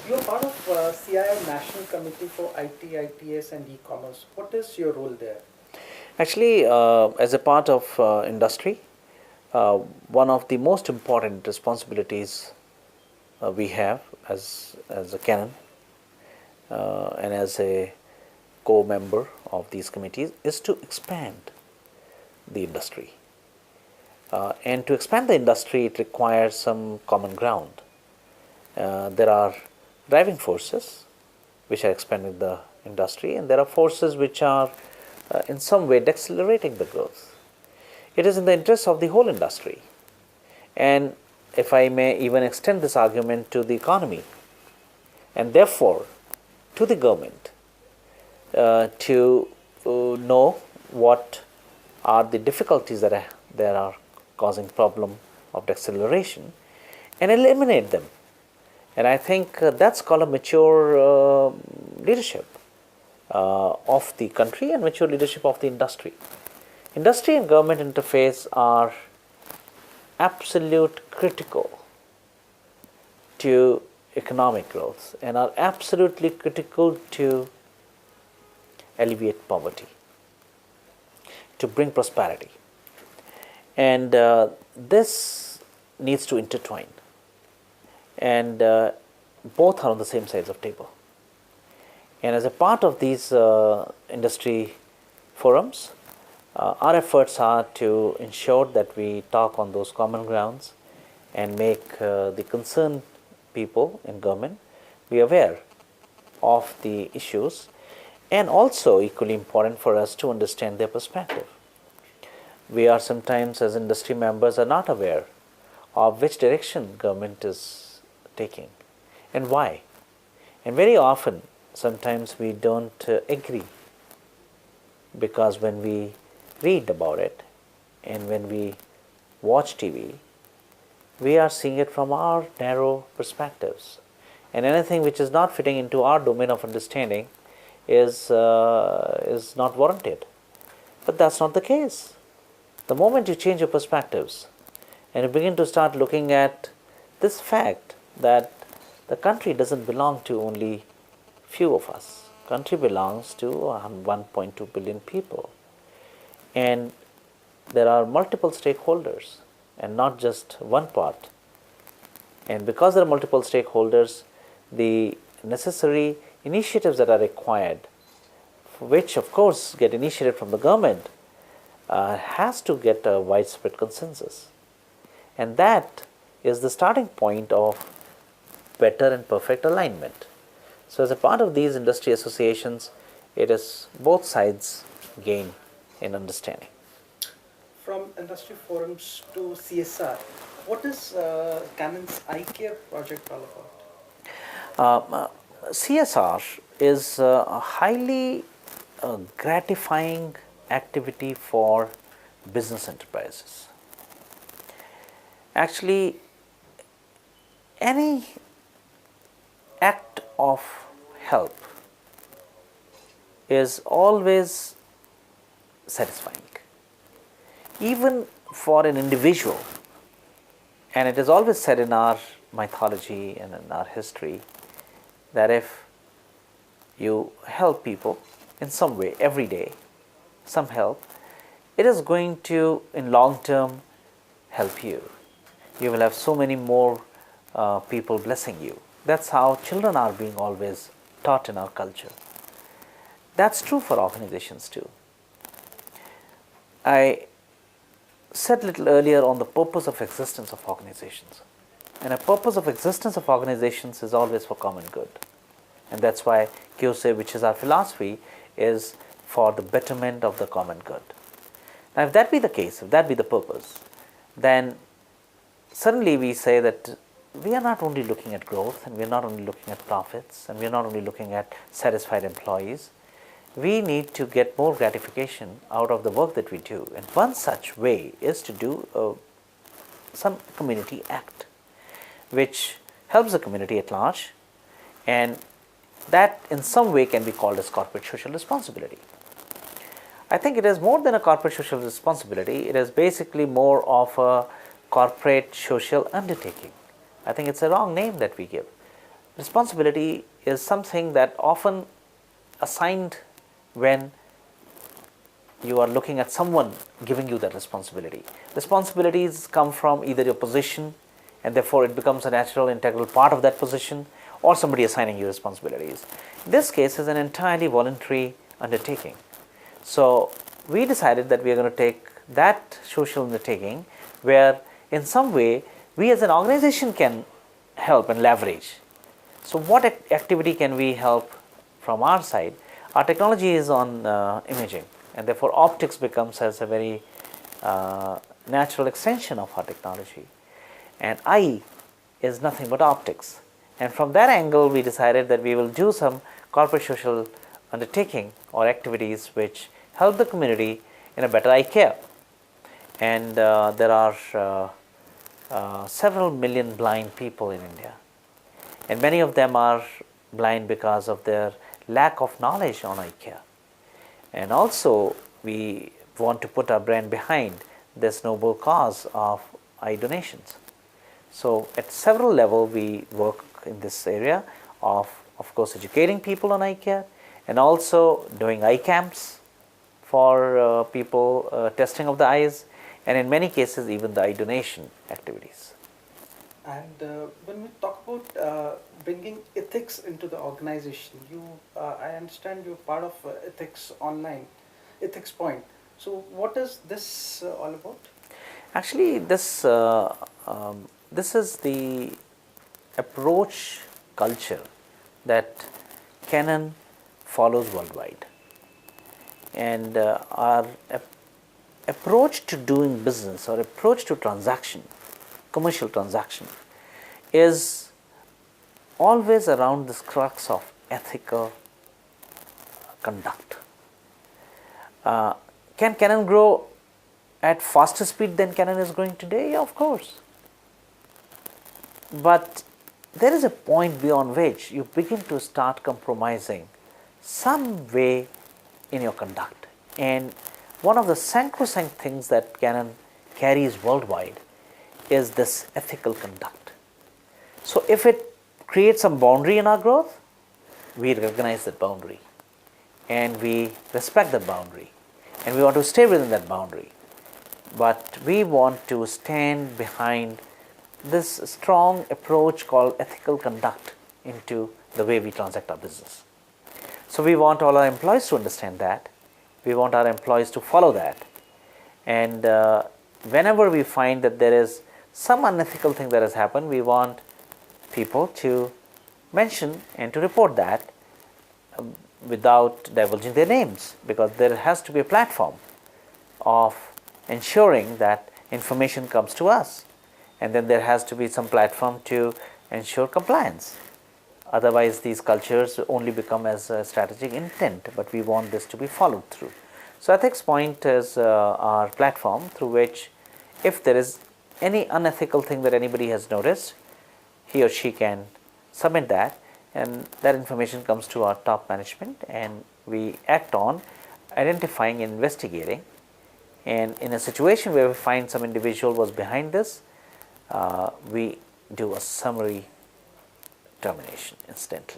You're part of CII National Committee for IT, ITS and e-commerce. What is your role there? Actually, as a part of industry, uh, one of the most important responsibilities we have as a canon and as a co-member of these committees is to expand the industry. And to expand the industry, it requires some common ground. There are driving forces which are expanding the industry, and there are forces which are in some way accelerating the growth. It is in the interest of the whole industry, and if I may even extend this argument to the economy, and therefore to the government, to know what are the difficulties that are causing problem of acceleration and eliminate them. And I think that's called a mature leadership of the country and mature leadership of the industry. Industry and government interface are absolute critical to economic growth and are absolutely critical to alleviate poverty, to bring prosperity. And this needs to intertwine. And both are on the same sides of table. And as a part of these industry forums, our efforts are to ensure that we talk on those common grounds and make the concerned people in government be aware of the issues, and also equally important for us to understand their perspective. We are sometimes as industry members are not aware of which direction government is taking and why. And very often, sometimes we don't agree, because when we read about it and when we watch TV, we are seeing it from our narrow perspectives. And anything which is not fitting into our domain of understanding is not warranted. But that's not the case. The moment you change your perspectives and you begin to start looking at this fact that the country doesn't belong to only few of us. Country belongs to 1.2 billion people. And there are multiple stakeholders and not just one part. And because there are multiple stakeholders, the necessary initiatives that are required, which of course get initiated from the government, has to get a widespread consensus. And that is the starting point of better and perfect alignment. So as a part of these industry associations, it is both sides gain in understanding. From industry forums to CSR, what is Canon's iCare project all about? CSR is a highly gratifying activity for business enterprises. Actually, any act of help is always satisfying, even for an individual. And it is always said in our mythology and in our history that if you help people in some way every day, some help, it is going to in long term help you. You will have so many more people blessing you. That's how children are being always taught in our culture. That's true for organizations too. I said a little earlier on the purpose of existence of organizations. And a purpose of existence of organizations is always for common good. And that's why Kyosei, which is our philosophy, is for the betterment of the common good. Now, if that be the case, if that be the purpose, then suddenly we say that we are not only looking at growth, and we are not only looking at profits, and we are not only looking at satisfied employees. We need to get more gratification out of the work that we do. And one such way is to do some community act, which helps the community at large, and that in some way can be called as corporate social responsibility. I think it is more than a corporate social responsibility. It is basically more of a corporate social undertaking. I think it's a wrong name that we give. responsibility is something that often assigned when you are looking at someone giving you that responsibility. Responsibilities come from either your position, and therefore it becomes a natural integral part of that position, or somebody assigning you responsibilities. This case is an entirely voluntary undertaking. So we decided that we are going to take that social undertaking where in some way we as an organization can help and leverage. So what activity can we help from our side? Our technology is on imaging, and therefore optics becomes as a very natural extension of our technology, and eye is nothing but optics. And from that angle we decided that we will do some corporate social undertaking or activities which help the community in a better eye care. And there are several million blind people in India, and many of them are blind because of their lack of knowledge on eye care. And also we want to put our brand behind this noble cause of eye donations. So at several levels we work in this area of course educating people on eye care, and also doing eye camps for people, testing of the eyes, and in many cases even the eye donation activities. And when we talk about bringing ethics into the organization, I understand you're part of Ethics Online, Ethics Point. So what is this all about? Actually, this is the approach culture that Canon follows worldwide, and our approach to doing business or approach to transaction, commercial transaction, is always around this crux of ethical conduct. Can Canon grow at faster speed than Canon is growing today? Yeah, of course. But there is a point beyond which you begin to start compromising some way in your conduct. And one of the sacrosanct things that Canon carries worldwide is this ethical conduct. So if it creates some boundary in our growth, we recognize that boundary and we respect that boundary, and we want to stay within that boundary. But we want to stand behind this strong approach called ethical conduct into the way we transact our business. So we want all our employees to understand that. We want our employees to follow that. And whenever we find that there is some unethical thing that has happened, we want people to mention and to report that without divulging their names, because there has to be a platform of ensuring that information comes to us, and then there has to be some platform to ensure compliance. Otherwise these cultures only become as a strategic intent, but we want this to be followed through. So Ethics Point is our platform through which if there is any unethical thing that anybody has noticed, he or she can submit that, and that information comes to our top management, and we act on identifying and investigating. And in a situation where we find some individual was behind this, we do a summary termination instantly.